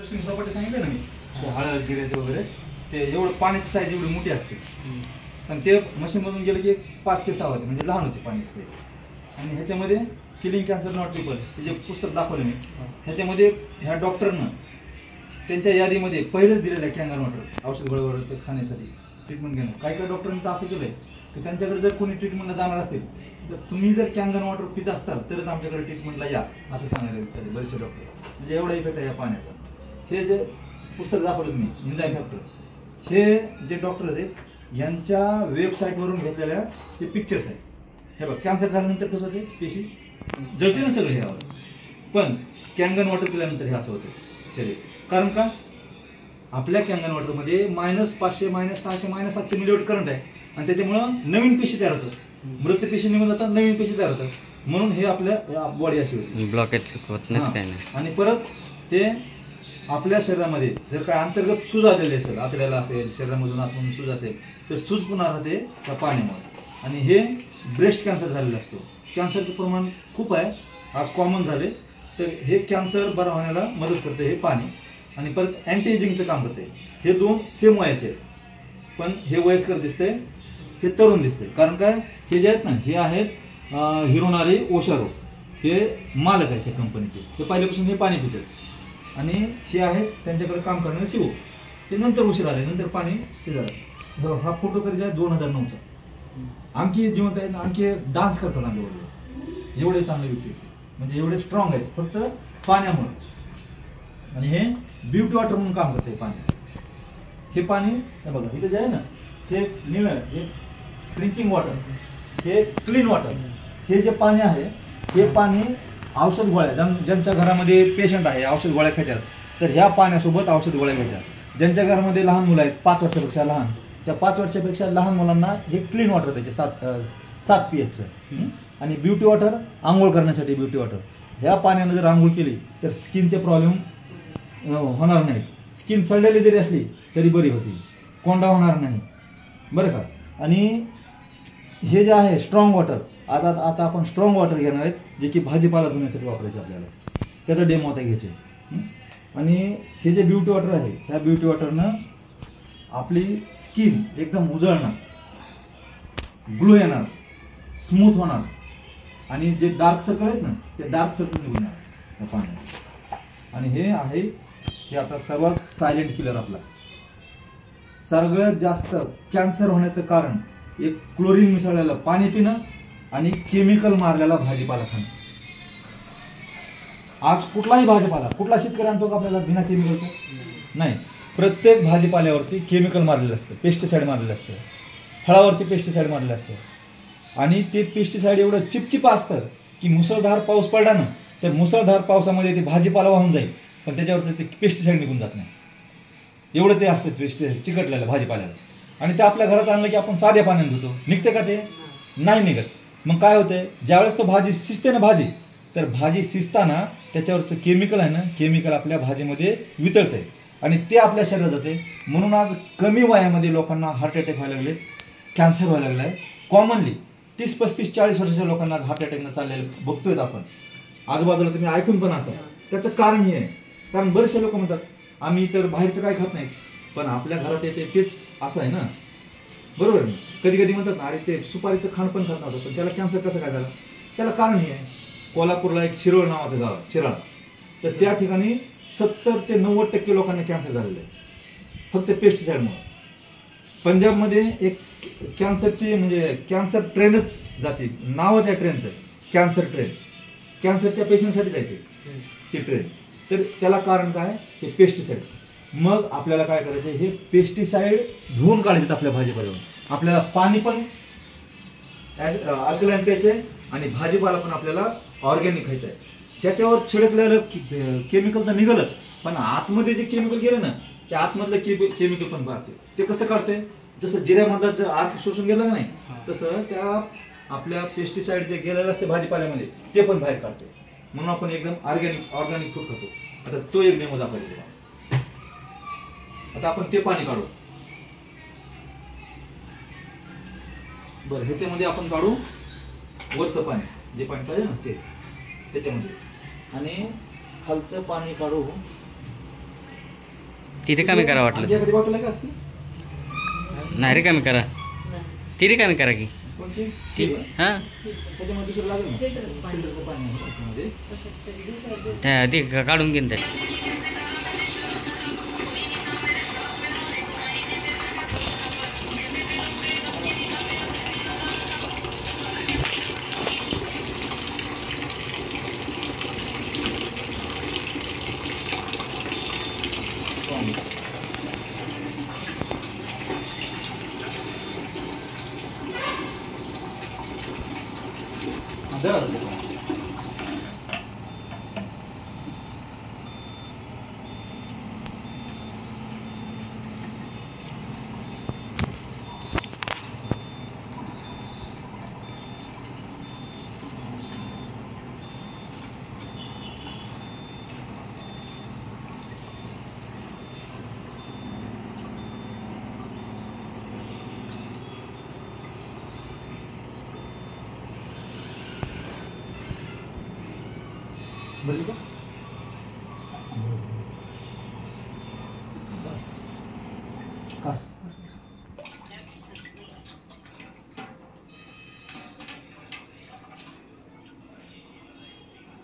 Property सांगितलं ना मी, हळद जिऱ्याचे वगैरे, ते एवढं पाण्याची साईज एवढी मोठी असते आणि ते मशीनमधून गेलं की 5 ते 6 होते, म्हणजे लहान होते पाण्याची साईज. आणि ह्याच्यामध्ये किलिंग कॅन्सर नॉट पीपल हे जे पुस्तक दाखवलं मी, ह्याच्यामध्ये ह्या डॉक्टरनं त्यांच्या यादीमध्ये पहिलेच दिलेलं आहे कॅंगन वॉटर औषध गोळ्यावर ते खाण्यासाठी ट्रीटमेंट घेणं. काही डॉक्टरांनी तर असं केलं आहे की त्यांच्याकडे जर कोणी ट्रीटमेंटला जाणार असेल तर तुम्ही जर कॅंगन वॉटर पित असताल तरच आमच्याकडे ट्रीटमेंटला या असं सांगायला बरेचसे डॉक्टर. म्हणजे एवढा इफेक्ट आहे या पाण्याचा. हे जे पुस्तक दाखवलं मी एन्झाईम फॅक्टर, हे जे डॉक्टर आहेत यांच्या वेबसाईटवरून घेतलेल्या हे पिक्चर्स आहेत. हे बघ, कॅन्सर झाल्यानंतर कसं होते, पेशी जळते ना सगळं ह्यावर, पण कॅंगन वॉटर पिल्यानंतर हे असं होतं शरीर. कारण का, आपल्या कॅंगन वॉटरमध्ये -500 -600 -700 मिलीवॉट करंट आहे आणि त्याच्यामुळं नवीन पेशी तयार होतात, मृत पेशी निघून जातात, नवीन पेशी तयार होतात. म्हणून हे आपल्या बॉडी अशी होती, ब्लॉकेज होत नाही. आणि परत हे आपल्या शरीरामध्ये जर काय अंतर्गत सूज आलेली असेल, आतड्याला असेल, शरीरामधून आतमधून सूज असेल तर सूज पुन्हा राहते त्या पाण्यामुळे. आणि हे ब्रेस्ट कॅन्सर झालेलं असतो. कॅन्सरचं प्रमाण खूप आहे आज, कॉमन झाले. तर हे कॅन्सर बरं होण्याला मदत करते हे पाणी. आणि परत अँटी एजिंगचं काम करते. हे दोन सेम वयाचे आहेत, पण हे वयस्कर दिसते, हे तरुण दिसते. कारण काय, हे जे आहेत ना, हे आहेत हिरोनारी ओशारो, हे मालक आहेत या कंपनीचे. हे पहिल्यापासून हे पाणी पितात. आणि हे आहेत त्यांच्याकडे काम करणारे शिव, ते नंतर उशीर आले, नंतर पाणी हे झालं. हा फोटो कधी आहे 2009चा. आणखी जिवंत आहेत, आणखी डान्स करतात आमच्याबरोबर. एवढे चांगले व्यक्ती, म्हणजे एवढे स्ट्रॉंग आहेत फक्त पाण्यामुळे. आणि हे ब्युटी वॉटर म्हणून काम करते पाणी. हे पाणी हे बघा, इथं जे आहे ना, हे निळं, हे ड्रिंकिंग वॉटर, हे क्लीन वॉटर. हे जे पाणी आहे हे पाणी औषध गोळ्या, ज्यांच्या घरामध्ये पेशंट आहे औषध गोळ्या खायच्यात तर ह्या पाण्यासोबत औषध गोळ्या घ्यायच्या. ज्यांच्या घरामध्ये लहान मुलं आहेत 5 वर्षापेक्षा लहान, त्या 5 वर्षापेक्षा लहान मुलांना हे क्लीन वॉटर द्यायचे 7 pH. आणि ब्युटी वॉटर आंघोळ करण्यासाठी ब्युटी वॉटर. ह्या पाण्यानं जर आंघोळ केली तर स्किनचे प्रॉब्लेम होणार नाहीत. स्किन सडलेली जरी असली तरी बरी होती, कोंडा होणार नाही, बरं का. आणि हे जे आहे स्ट्रॉंग वॉटर, आता आपण स्ट्रॉंग वॉटर घेणार आहेत, जे की भाजीपाला धुण्यासाठी वापरायचे आपल्याला. त्याचा डेमो आता घ्यायचे. आणि हे जे ब्युटी वॉटर आहे, ह्या ब्युटी वॉटरनं आपली स्किन एकदम उजळणार, ग्लो येणार, स्मूथ होणार. आणि जे डार्क सर्कल आहेत ना, ते डार्क सर्कल निघून येणार या पाण्यात. आणि हे आहे हे आता सर्वात सायलेंट किलर आपला. सगळ्यात जास्त कॅन्सर होण्याचं कारण एक क्लोरीन मिसळलेलं पाणी पिणं आणि केमिकल मारलेला भाजीपाला खाणं. आज कुठलाही भाजीपाला, कुठला शेतकरी आणतो का आपल्याला बिना केमिकलचं? नाही. प्रत्येक भाजीपाल्यावरती केमिकल मारलेलं असतं, पेस्टिसाईड मारलेलं असतं, फळावरती पेस्टिसाईड मारलेलं असतं. आणि ते पेस्टिसाईड एवढं चिपचिप असतं की मुसळधार पाऊस पडला ना, तर मुसळधार पावसामध्ये ते भाजीपाला वाहून जाईल, पण त्याच्यावरती ते पेस्टिसाईड निघून जात नाही. एवढं ते असतं पेस्टिसाईड चिकटलेलं भाजीपाल्याला. आणि ते आपल्या घरात आणलं की आपण साध्या पाण्याने धुतो, निघते का? ते नाही निघत. मग काय होतंय, ज्यावेळेस तो भाजी शिजते ना भाजी, तर भाजी शिजताना त्याच्यावरचं केमिकल आहे ना, केमिकल आपल्या भाजीमध्ये वितळतंय आणि ते आपल्या शरीरात जाते. म्हणून आज कमी वयामध्ये लोकांना हार्ट अटॅक व्हायला लागले, कॅन्सर व्हायला लागला आहे. कॉमनली 30, 35, 40 वर्षाच्या लोकांना हार्ट अटॅकनं चाललेलं बघतोय आपण आजूबाजूला. तुम्ही ऐकून पण असाल. त्याचं कारण हे आहे, कारण बरेचसे लोक म्हणतात आम्ही तर बाहेरचं काय खात नाही, पण आपल्या घरात येते तेच असं आहे ना, बरोबर. कधी कधी म्हणतात ना, अरे ते सुपारीचं खाण पण खात नव्हतं, पण त्याला कॅन्सर कसं काय झालं? त्याला कारण हे आहे. कोल्हापूरला एक शिरोळ नावाचं गाव आहे, शिराळा, तर त्या ठिकाणी 70 ते 90% लोकांना कॅन्सर झालेलं आहे फक्त पेस्टिसाईडमुळे. पंजाबमध्ये एक कॅन्सरची म्हणजे कॅन्सर ट्रेनच जाते, नावच आहे ट्रेनचं, कॅन्सर ट्रेन. कॅन्सरच्या पेशंटसाठीच आहे ती ट्रेन. तर त्याला कारण काय, ते पेस्टिसाईड. मग आपल्याला काय करायचं, हे पेस्टिसाईड धुवून काढायचे आपल्या भाजीपाल्यावर. आपल्याला पाणी पण अल्कलाईन प्यायचं आहे आणि भाजीपाला पण आपल्याला ऑर्गॅनिक खायचं आहे. ह्याच्यावर छिडकलेलं केमिकल तर निघालच, पण आतमध्ये जे केमिकल गेलं ना, त्या आतमधलं केमिकल पण काढते. ते कसं काढते, जसं जिऱ्यामधलं जर आत शोषून गेलं का नाही, तसं त्या आपल्या पेस्टिसाईड जे गेलेलं असते भाजीपाल्यामध्ये ते पण बाहेर काढते. म्हणून आपण एकदम ऑर्गॅनिक फूड खातो. आता तो एक डेमो दाखवायचा. आता आपण ते पाणी काढू. बरं, ह्याच्यामध्ये आपण काढू वरचं पाणी, जे पाणी पाहिजे ना ते त्याच्यामध्ये, आणि खालचं पाणी काढू ती रिकामी करा वाटलं आमच्या कधी बॉटल आहे का असं नाही रिकामी करा ती रिकामी करा की कोणची ती हां त्याच्यामध्ये दुसरं लागेल ना फिल्टरचं पाणी आहे त्याच्यामध्ये त्या ती काढून घेईन त्या भरली का बस का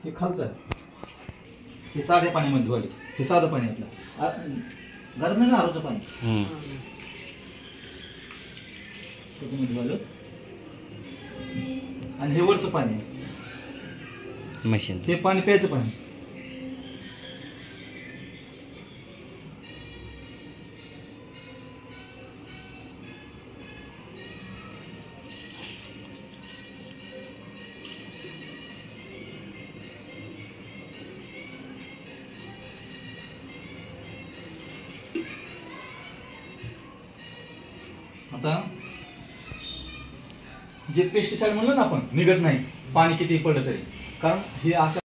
हे खालचं आहे हे साध्या पाण्यामध्ये धुवायचे हे साधं पाणी आपलं गरज नाही ना आरोचं पाणी त्याच्यामध्ये धुवायलं आणि हे वरचं पाणी आहे मशीन हे पाणी प्यायचं पाणी आता जे पेस्टिसाइड म्हणलं ना आपण निघत नाही पाणी किती पडलं तरी कारण हे अशा